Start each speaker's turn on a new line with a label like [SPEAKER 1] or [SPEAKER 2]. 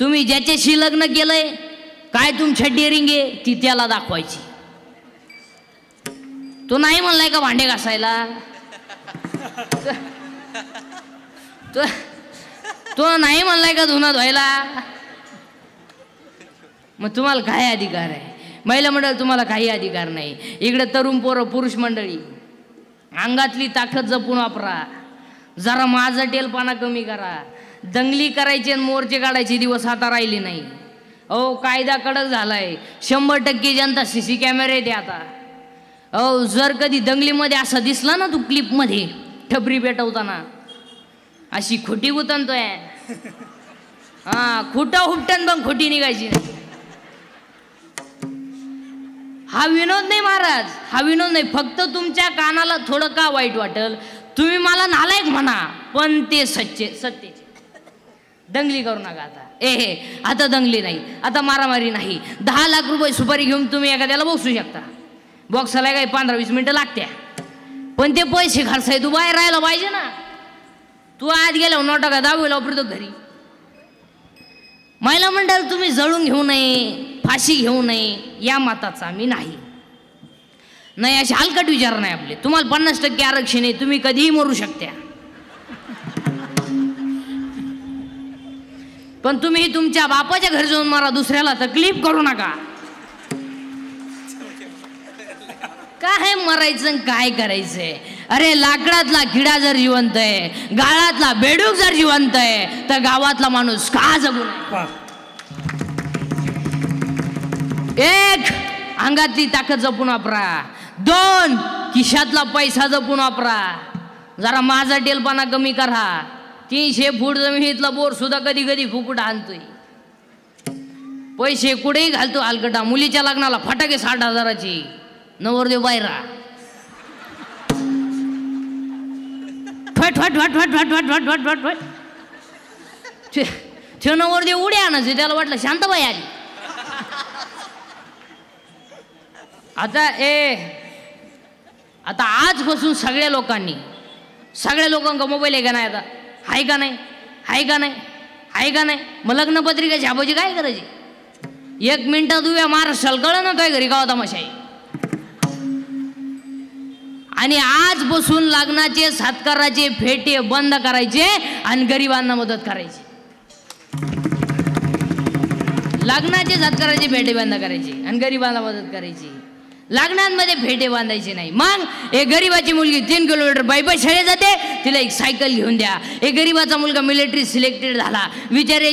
[SPEAKER 1] तुम्ही ज्याच्याशी लग्न केलंय काय तुमच्या डेअरिंग आहे ती त्याला दाखवायची. तो नाही म्हणलाय का भांडे घासायला, तो नाही म्हणलाय का धुणं धुवायला, मग तुम्हाला काय अधिकार आहे? महिला मंडळ तुम्हाला काही अधिकार नाही. इकडे तरुण पोरं पुरुष मंडळी अंगातली ताकद जपून वापरा. जरा माझा टेलपणा कमी करा. दंगली करायची आणि मोर्चे काढायचे दिवस आता राहिले नाही. अहो कायदा कडक झालाय. 100% जनता सीसी कॅमेरे द्या आता. अहो जर कधी दंगलीमध्ये असं दिसला ना तू क्लिपमध्ये ठबरी पेटवताना अशी खोटी गुतनतोय, हा खोटा हुपटन पण खोटी निघायची. हा विनोद नाही महाराज, हा विनोद नाही. फक्त तुमच्या कानाला थोडं का वाईट वाटेल, तुम्ही मला नालायक म्हणा पण ते सत्य. दंगली करू नका आता. आता दंगली नाही, आता मारामारी नाही. 10 लाख रुपये सुपारी घेऊन तुम्ही एखाद्याला बसू शकता. बॉक्सला काही 15-20 मिनिटं लागत्या, पण ते पैसे खर्चाय तू बाहेर राहायला पाहिजे ना. तू आत गेल्यावर नोटा का दाबूला वापरतो घरी. महिला मंडळ तुम्ही जळून घेऊ नये, फाशी घेऊ नये या मताचा मी नाही. असे हलकट विचार नाही आपले. तुम्हाला 50% आरक्षण आहे, तुम्ही कधीही मरू शकता. पण तुम्ही तुमच्या बापाच्या घरी जाऊन मारा, दुसऱ्याला तकलीफ करू नका. काय मरायचं काय करायचंय? अरे लाकडातला किडा जर जिवंत आहे, गाळातला बेडूक जर जिवंत आहे, तर गावातला माणूस का जगू नये? 1 अंगातली ताकद जपून वापरा. 2 खिशातला पैसा जपून वापरा. जरा माझा टेलपणा कमी करा. 300 फूट जमिनीतला बोर सुद्धा कधी कधी फुकट आणतोय. पैसे कुठेही घालतो हलकटा. मुलीच्या लग्नाला फटाके 60,000ची, नवरदेव बायरा फट फट फट फट फट फट फट फट फट फट. ते नवरदेव उड्या आणायचे, त्याला वाटलं शांताबाई आली. आता आजपासून सगळ्या लोकांना मोबाईल आहे का नाही? आता आहे का नाही? आहे का नाही? आहे का नाही? मग लग्नपत्रिका छापायची काय करायची? 1 मिनिटात उभ्या महाराष्ट्राला कळलं ना काय घरी गावात तमाशा आहे. आणि आजपासून लग्नाचे सत्काराचे फेटे बंद करायचे आणि गरिबांना मदत करायची. लग्नाचे सत्काराचे फेटे बंद करायचे आणि गरिबांना मदत करायची. लग्नांमध्ये फेटे बांधायचे नाही. मग एक गरीबाची मुलगी 3 किलोमीटर बायपास शाळेत जाते, तिला एक सायकल घेऊन द्या. एक गरीबाचा मुलगा मिलिटरी सिलेक्टेड झाला, विचारे